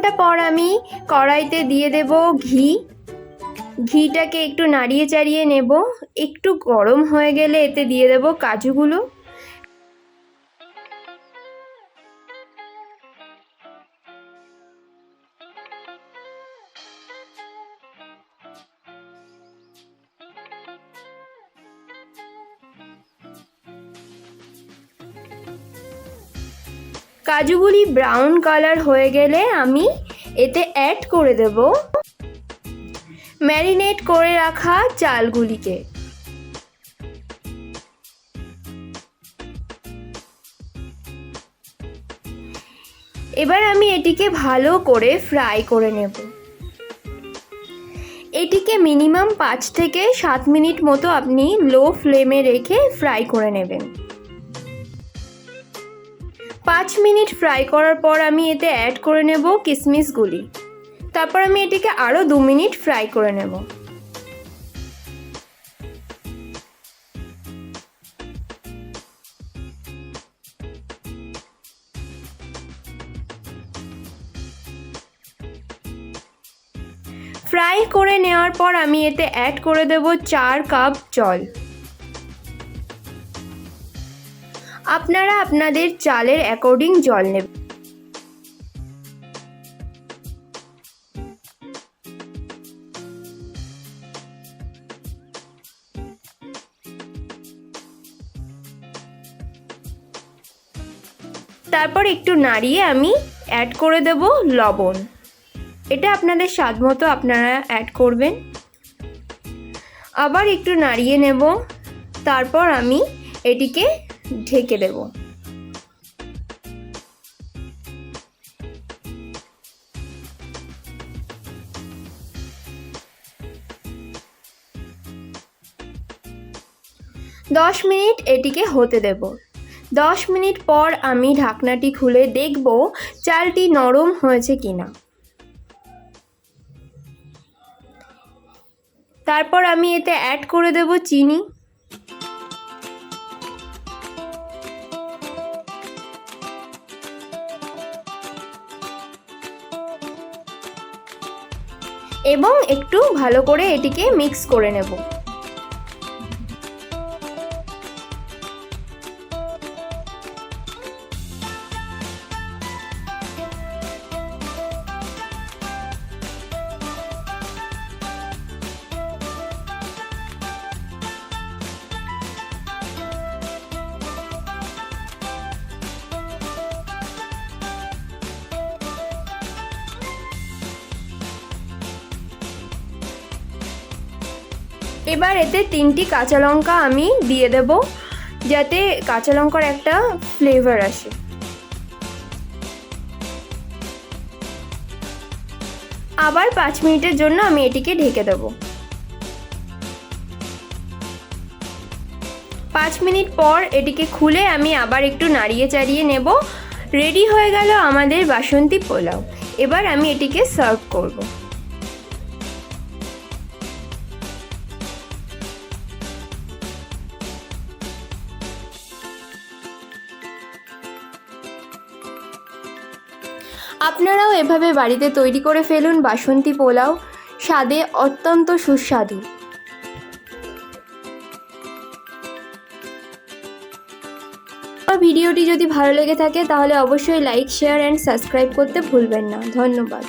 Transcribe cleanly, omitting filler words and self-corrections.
ঘন্টা পর আমি কড়াইতে দিয়ে দেব ঘি। ঘিটাকে একটু নাড়িয়ে চাড়িয়ে নেব। একটু গরম হয়ে গেলে এতে দিয়ে দেব কাজুগুলো। কাজুগুলি ব্রাউন কালার হয়ে গেলে আমি এতে অ্যাড করে দেব ম্যারিনেট করে রাখা চালগুলিকে। এবার আমি এটিকে ভালো করে ফ্রাই করে নেব। এটিকে মিনিমাম 5 থেকে 7 মিনিট মতো আপনি লো ফ্লেমে রেখে ফ্রাই করে নেবেন। 5 মিনিট ফ্রাই করার পর আমি এতে অ্যাড করে নেব কিশমিশগুলি। তারপর আমি এটিকে আরও 2 মিনিট ফ্রাই করে নেব। ফ্রাই করে নেওয়ার পর আমি এতে অ্যাড করে দেব 4 কাপ জল। আপনারা আপনাদের চালের অ্যাকর্ডিং জল নেবেন। তারপর একটু নাড়িয়ে আমি অ্যাড করে দেব লবণ। এটা আপনাদের স্বাদ মতো আপনারা অ্যাড করবেন। আবার একটু নাড়িয়ে নেব। তারপর আমি এটিকে ঢেকে দেব। দশ মিনিট এটিকে হতে দেব। 10 মিনিট পর আমি ঢাকনাটি খুলে দেখব চালটি নরম হয়েছে কিনা। তারপর আমি এতে অ্যাড করে দেব চিনি। এবং একটু ভালো করে এটিকে মিক্স করে নেব। এবার এতে 3টি কাঁচা লঙ্কা আমি দিয়ে দেব, যাতে কাঁচা লঙ্কার একটা ফ্লেভার আসে। আবার 5 মিনিটের জন্য আমি এটিকে ঢেকে দেব। 5 মিনিট পর এটিকে খুলে আমি আবার একটু নাড়িয়ে চাড়িয়ে নেব। রেডি হয়ে গেল আমাদের বাসন্তী পোলাও। এবার আমি এটিকে সার্ভ করব। আপনারাও এভাবে বাড়িতে তৈরি করে ফেলুন বাসন্তী পোলাও, স্বাদে অত্যন্ত সুস্বাদু। ভিডিওটি যদি ভালো লেগে থাকে তাহলে অবশ্যই লাইক, শেয়ার অ্যান্ড সাবস্ক্রাইব করতে ভুলবেন না। ধন্যবাদ।